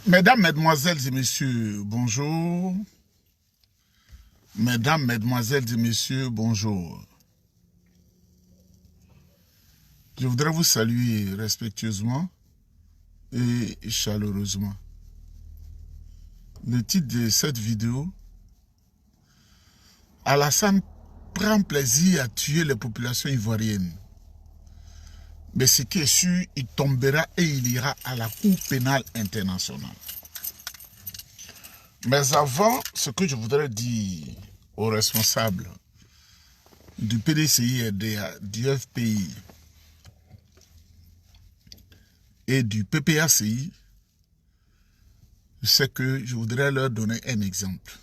Mesdames, Mesdemoiselles et Messieurs, bonjour. Mesdames, Mesdemoiselles et Messieurs, bonjour. Je voudrais vous saluer respectueusement et chaleureusement. Le titre de cette vidéo, Alassane prend plaisir à tuer les populations ivoiriennes. Mais ce qui est sûr, il tombera et il ira à la Cour pénale internationale. Mais avant, ce que je voudrais dire aux responsables du PDCI et du FPI et du PPACI, c'est que je voudrais leur donner un exemple.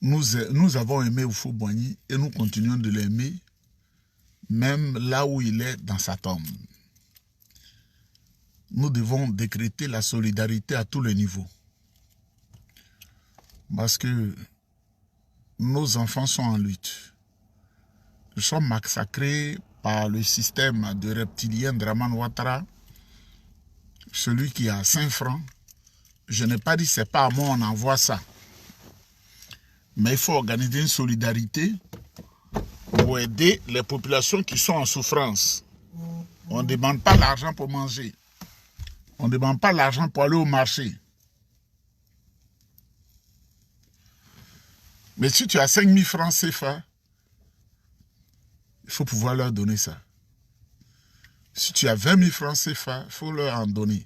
Nous avons aimé Houphouët-Boigny et nous continuons de l'aimer, même là où il est dans sa tombe. Nous devons décréter la solidarité à tous les niveaux. Parce que nos enfants sont en lutte. Nous sommes massacrés par le système de reptilien Draman Ouattara, celui qui a 5 francs. Je n'ai pas dit c'est pas à moi on envoie ça. Mais il faut organiser une solidarité pour aider les populations qui sont en souffrance. On ne demande pas l'argent pour manger. On ne demande pas l'argent pour aller au marché. Mais si tu as 5 000 francs CFA, il faut pouvoir leur donner ça. Si tu as 20 000 francs CFA, il faut leur en donner.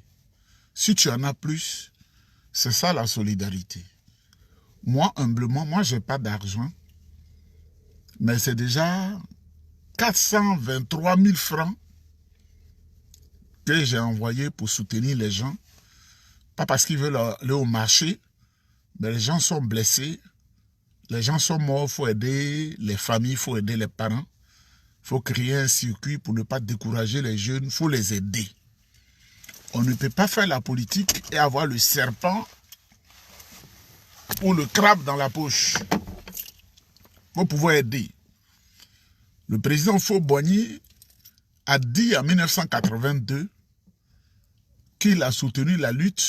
Si tu en as plus, c'est ça la solidarité. Moi, humblement, moi, je n'ai pas d'argent. Mais c'est déjà 423 000 francs que j'ai envoyé pour soutenir les gens. Pas parce qu'ils veulent aller au marché, mais les gens sont blessés. Les gens sont morts, il faut aider les familles, il faut aider les parents. Il faut créer un circuit pour ne pas décourager les jeunes, il faut les aider. On ne peut pas faire la politique et avoir le serpent ou le crabe dans la poche. Il faut pouvoir aider. Le président Houphouët-Boigny a dit en 1982 qu'il a soutenu la lutte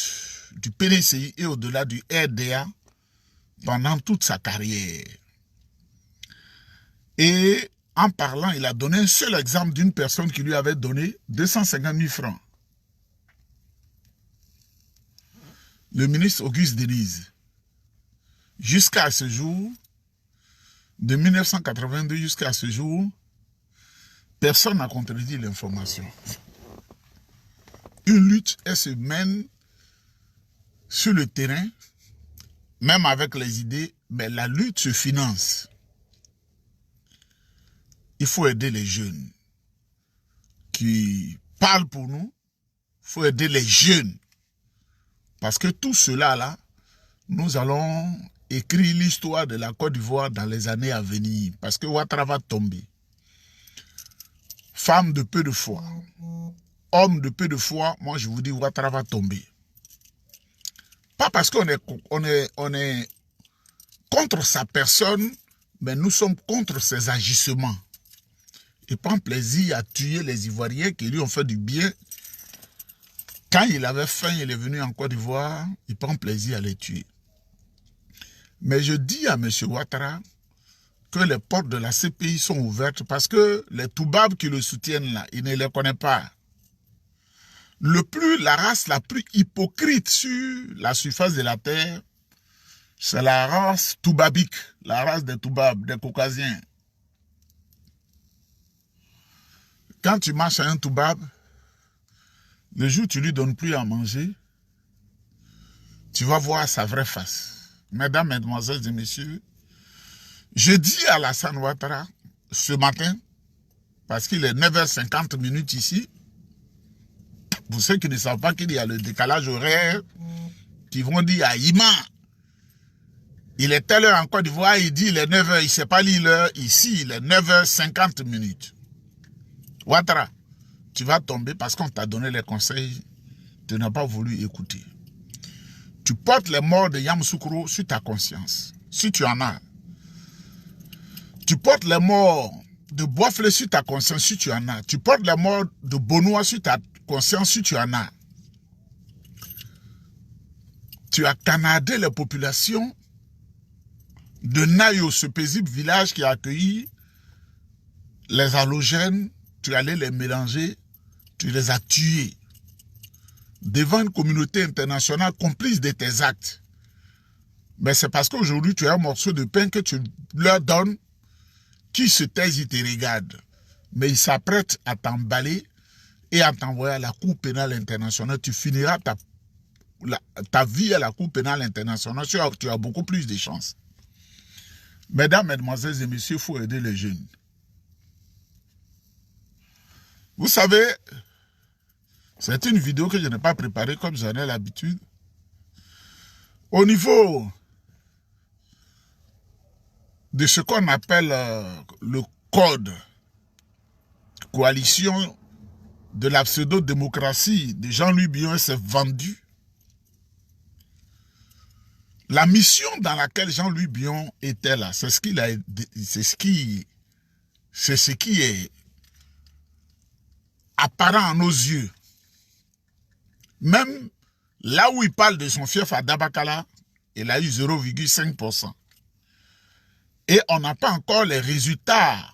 du PDCI et au-delà du RDA pendant toute sa carrière. Et en parlant, il a donné un seul exemple d'une personne qui lui avait donné 250 000 francs. Le ministre Auguste Denis. Jusqu'à ce jour, de 1982 jusqu'à ce jour, personne n'a contredit l'information. Une lutte, elle se mène sur le terrain, même avec les idées, mais la lutte se finance. Il faut aider les jeunes qui parlent pour nous. Il faut aider les jeunes. Parce que tout cela, là, nous allons écrire l'histoire de la Côte d'Ivoire dans les années à venir. Parce que Ouattara va tomber. Femme de peu de foi. Homme de peu de foi, moi je vous dis, Ouattara va tomber. Pas parce qu'on est contre sa personne, mais nous sommes contre ses agissements. Il prend plaisir à tuer les Ivoiriens qui lui ont fait du bien. Quand il avait faim, il est venu en Côte d'Ivoire, il prend plaisir à les tuer. Mais je dis à M. Ouattara que les portes de la CPI sont ouvertes parce que les Toubabs qui le soutiennent là, il ne les connaît pas. La race la plus hypocrite sur la surface de la terre, c'est la race toubabique, la race des Toubabs, des Caucasiens. Quand tu marches à un Toubab, le jour où tu ne lui donnes plus à manger, tu vas voir sa vraie face. Mesdames, Mesdemoiselles et Messieurs, je dis à Alassane Ouattara, ce matin, parce qu'il est 9h50 ici, pour ceux qui ne savent pas qu'il y a le décalage horaire, qui vont dire à Ima, il est telle heure en Côte d'Ivoire, il dit il est 9h, il ne sait pas lire l'heure, ici il est 9h50. Ouattara, tu vas tomber parce qu'on t'a donné les conseils, tu n'as pas voulu écouter. Tu portes les morts de Yamoussoukro sur ta conscience, si tu en as. Tu portes les morts de Boisflé sur ta conscience, si tu en as. Tu portes les morts de Bonois sur ta conscience, si tu en as. tu as canardé les populations de Nayo, ce paisible village qui a accueilli les halogènes, tu allais les mélanger, tu les as tués devant une communauté internationale complice de tes actes. Mais c'est parce qu'aujourd'hui, tu as un morceau de pain que tu leur donnes, qui se taisent, ils te regardent. Mais ils s'apprêtent à t'emballer et à t'envoyer à la Cour pénale internationale. Tu finiras ta vie à la Cour pénale internationale. Tu as beaucoup plus de chances. Mesdames, mesdemoiselles et messieurs, il faut aider les jeunes. Vous savez, c'est une vidéo que je n'ai pas préparée comme j'en ai l'habitude. Au niveau de ce qu'on appelle le code coalition de la pseudo-démocratie de Jean-Louis Billon s'est vendu. La mission dans laquelle Jean-Louis Billon était là, c'est ce qui est apparent à nos yeux. Même là où il parle de son fief à Dabakala, il a eu 0,5%. Et on n'a pas encore les résultats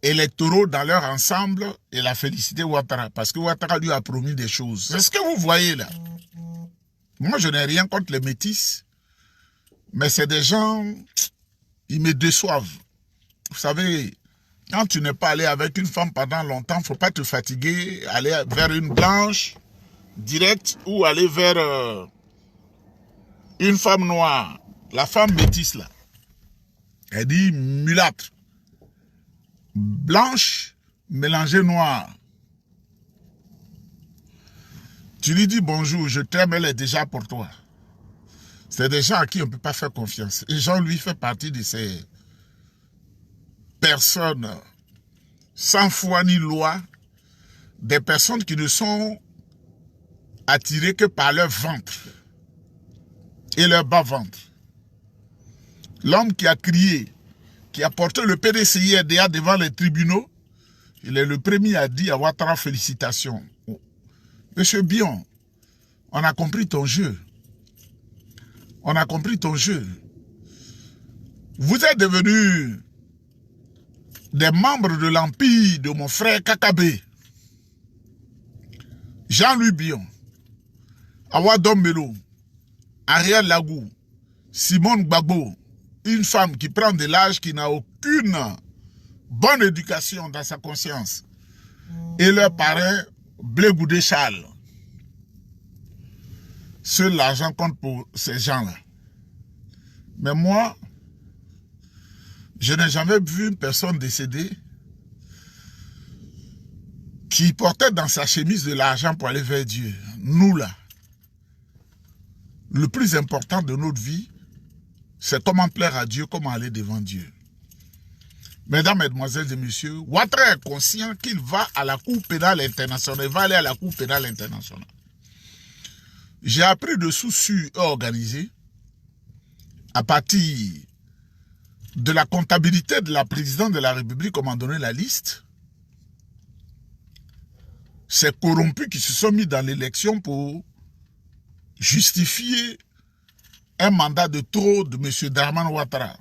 électoraux dans leur ensemble, et la félicité Ouattara, parce que Ouattara lui a promis des choses. C'est ce que vous voyez là. Moi, je n'ai rien contre les métis, mais c'est des gens, ils me déçoivent. Vous savez, quand tu n'es pas allé avec une femme pendant longtemps, il ne faut pas te fatiguer, aller vers une blanche directe ou aller vers une femme noire. La femme métisse là. Elle dit mulâtre. Blanche, mélangée noire. Tu lui dis bonjour, je t'aime, elle est déjà pour toi. C'est des gens à qui on ne peut pas faire confiance. Et Jean-Louis fait partie de ces personnes sans foi ni loi, des personnes qui ne sont attirées que par leur ventre et leur bas-ventre. L'homme qui a crié, qui a porté le PDCI-RDA devant les tribunaux, il est le premier à dire à Ouattara félicitations. Monsieur Billon, on a compris ton jeu. On a compris ton jeu. Vous êtes devenus des membres de l'empire de mon frère Kakabé. Jean-Louis Billon, Awa Dombelo, Ariel Lagou, Simone Gbagbo, une femme qui prend de l'âge, qui n'a aucune bonne éducation dans sa conscience, et leur parrain Blé Goudé Charles. Seul l'argent compte pour ces gens-là. Mais moi, je n'ai jamais vu une personne décédée qui portait dans sa chemise de l'argent pour aller vers Dieu. Nous là, le plus important de notre vie, c'est comment plaire à Dieu, comment aller devant Dieu. Mesdames, mesdemoiselles et messieurs, Ouattara est conscient qu'il va à la Cour pénale internationale. Il va aller à la Cour pénale internationale. J'ai appris de sources organisées à partir de la comptabilité de la présidente de la République, on m'a donné la liste. Ces corrompus qui se sont mis dans l'élection pour justifier un mandat de trop de M. Dramane Ouattara.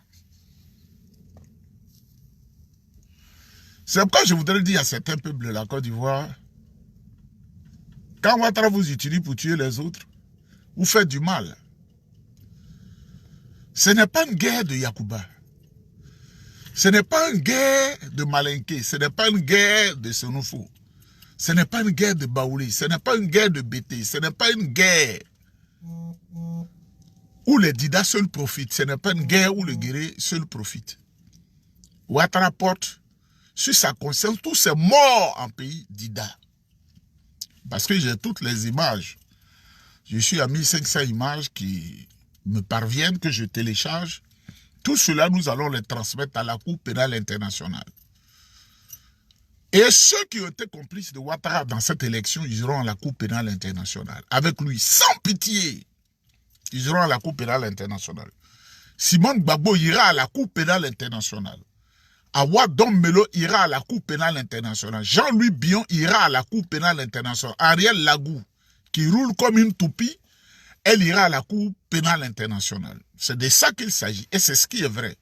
C'est pourquoi je voudrais dire à certains peuples de la Côte d'Ivoire, quand Ouattara vous utilise pour tuer les autres, vous faites du mal. Ce n'est pas une guerre de Yacouba. Ce n'est pas une guerre de Malinké. Ce n'est pas une guerre de Senofo. Ce n'est pas une guerre de Baoulé. Ce n'est pas une guerre de Bété. Ce n'est pas une guerre où les Dida seuls profitent. Ce n'est pas une guerre où le guerrier seul profite. Ouattara porte sur sa conscience tous ces morts en pays Dida. Parce que j'ai toutes les images. Je suis à 1500 images qui me parviennent, que je télécharge. Tout cela, nous allons les transmettre à la Cour pénale internationale. Et ceux qui ont été complices de Ouattara dans cette élection, ils iront à la Cour pénale internationale. Avec lui, sans pitié, ils iront à la Cour pénale internationale. Simone Gbagbo ira à la Cour pénale internationale. Awa Dombelo ira à la Cour pénale internationale. Jean-Louis Billon ira à la Cour pénale internationale. Ariel Lagou, qui roule comme une toupie, elle ira à la Cour pénale internationale. C'est de ça qu'il s'agit. Et c'est ce qui est vrai.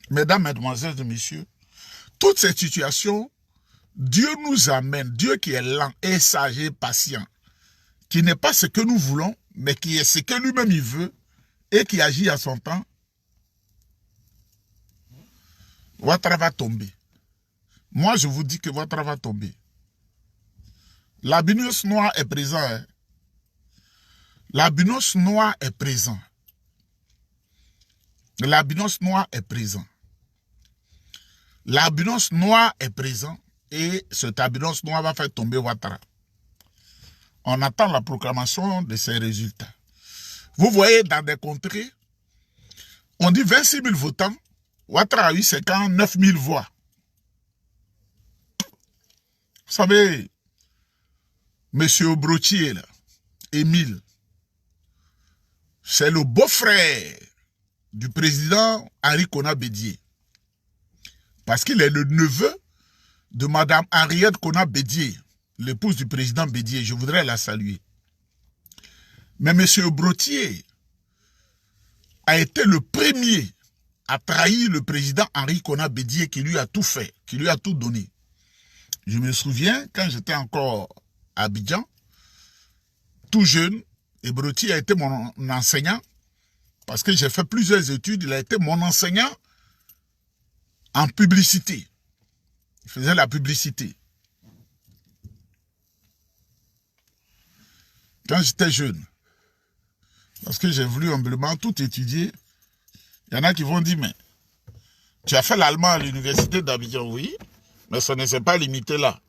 Mesdames, mesdemoiselles et messieurs, toutes ces situations, Dieu nous amène, Dieu qui est lent et sage et patient, qui n'est pas ce que nous voulons, mais qui est ce que lui-même il veut et qui agit à son temps. Ouattara va tomber. Moi, je vous dis que Ouattara va tomber. L'albinos noir est présent. Hein? L'albinos noir est présent. L'albinos noir est présent. L'albinos noir est présent et cet albinos noir va faire tomber Ouattara. On attend la proclamation de ces résultats. Vous voyez dans des contrées, on dit 26 000 votants, Ouattara a eu 59 000 voix. Vous savez, M. Brotier, là, Émile, c'est le beau-frère du président Henri Konan Bédié. Parce qu'il est le neveu de Mme Henriette Konan Bédié, l'épouse du président Bédié. Je voudrais la saluer. Mais M. Brotier a été le premier à trahir le président Henri Konan Bédié qui lui a tout fait, qui lui a tout donné. Je me souviens, quand j'étais encore à Abidjan, tout jeune, et Brotier a été mon enseignant, parce que j'ai fait plusieurs études, il a été mon enseignant en publicité. Il faisait la publicité. Quand j'étais jeune, parce que j'ai voulu humblement tout étudier, il y en a qui vont dire, mais tu as fait l'allemand à l'université d'Abidjan, oui, mais ça ne s'est pas limité là.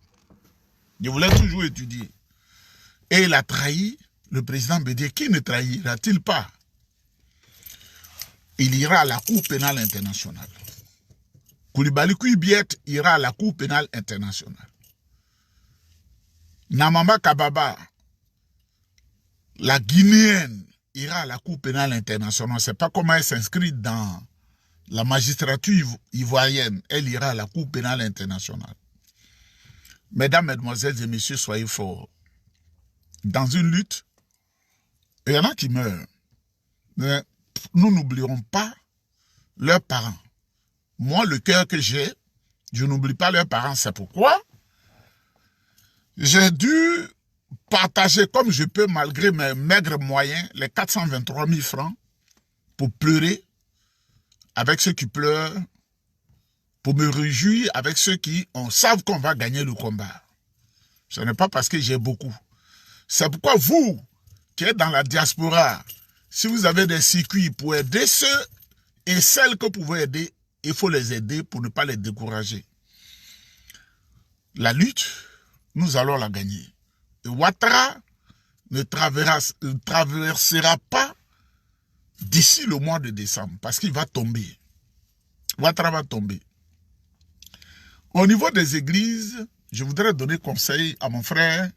Je voulais toujours étudier. Et il a trahi le président Bédié. Qui ne trahira-t-il pas? Il ira à la Cour pénale internationale. Koulibaly Kouibiet ira à la Cour pénale internationale. Namamba Kababa, la Guinéenne, ira à la Cour pénale internationale. On ne sait pas comment elle s'inscrit dans la magistrature ivoirienne. Elle ira à la Cour pénale internationale. Mesdames, mesdemoiselles et messieurs, soyez forts. Dans une lutte, il y en a qui meurent. Mais nous n'oublierons pas leurs parents. Moi, le cœur que j'ai, je n'oublie pas leurs parents. C'est pourquoi j'ai dû partager comme je peux, malgré mes maigres moyens, les 423 000 francs pour pleurer avec ceux qui pleurent, pour me réjouir avec ceux qui savent qu'on va gagner le combat. Ce n'est pas parce que j'ai beaucoup. C'est pourquoi vous, qui êtes dans la diaspora, si vous avez des circuits pour aider ceux et celles que vous pouvez aider, il faut les aider pour ne pas les décourager. La lutte, nous allons la gagner. Et Ouattara ne traversera pas d'ici le mois de décembre, parce qu'il va tomber. Ouattara va tomber. Au niveau des églises, je voudrais donner conseil à mon frère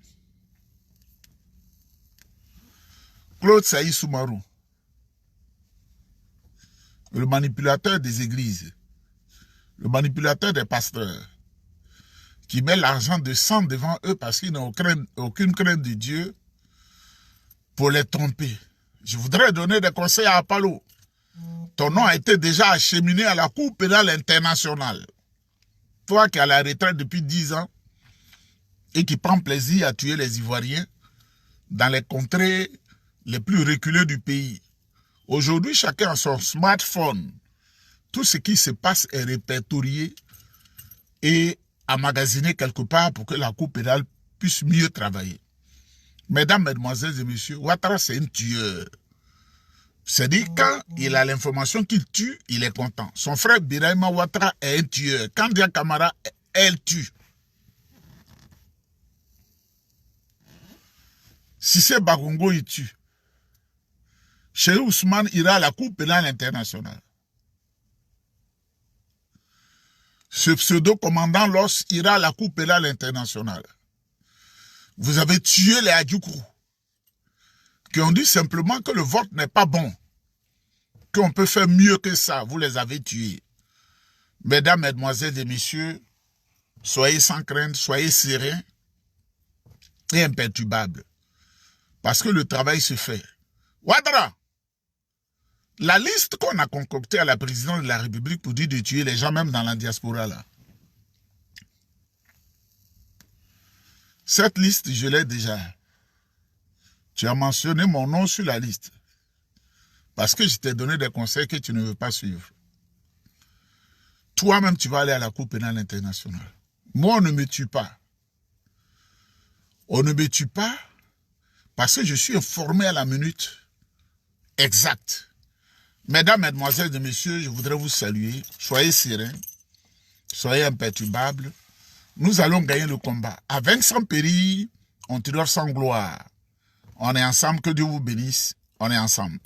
Claude Saïd Soumarou, le manipulateur des églises, le manipulateur des pasteurs, qui met l'argent de sang devant eux parce qu'ils n'ont aucune crainte de Dieu pour les tromper. Je voudrais donner des conseils à Apollo. Ton nom a été déjà acheminé à la Cour pénale internationale. Toi qui es à la retraite depuis 10 ans et qui prends plaisir à tuer les Ivoiriens dans les contrées les plus reculées du pays. Aujourd'hui, chacun a son smartphone. Tout ce qui se passe est répertorié et emmagasiné quelque part pour que la Cour pénale puisse mieux travailler. Mesdames, mesdemoiselles et messieurs, Ouattara, c'est un tueur. C'est-à-dire, quand il a l'information qu'il tue, il est content. Son frère Birahima Ouattara est un tueur. Quand Dia Camara, elle tue. Cissé Bagongo, il tue. Cheikh Ousmane ira à la Cour pénale internationale. Ce pseudo-commandant Loss ira à la Cour pénale internationale. Vous avez tué les Adjoukrou, qui ont dit simplement que le vote n'est pas bon, qu'on peut faire mieux que ça. Vous les avez tués. Mesdames, mesdemoiselles et messieurs, soyez sans crainte, soyez sereins et imperturbables. Parce que le travail se fait. Ouattara, la liste qu'on a concoctée à la présidence de la République pour dire de tuer les gens, même dans la diaspora, là. Cette liste, je l'ai déjà. Tu as mentionné mon nom sur la liste. Parce que je t'ai donné des conseils que tu ne veux pas suivre. Toi-même, tu vas aller à la Cour pénale internationale. Moi, on ne me tue pas. On ne me tue pas parce que je suis informé à la minute exacte. Mesdames, mesdemoiselles et messieurs, je voudrais vous saluer. Soyez sereins. Soyez imperturbables. Nous allons gagner le combat. Avec sans péril, on triomphe sans gloire. On est ensemble, que Dieu vous bénisse. On est ensemble.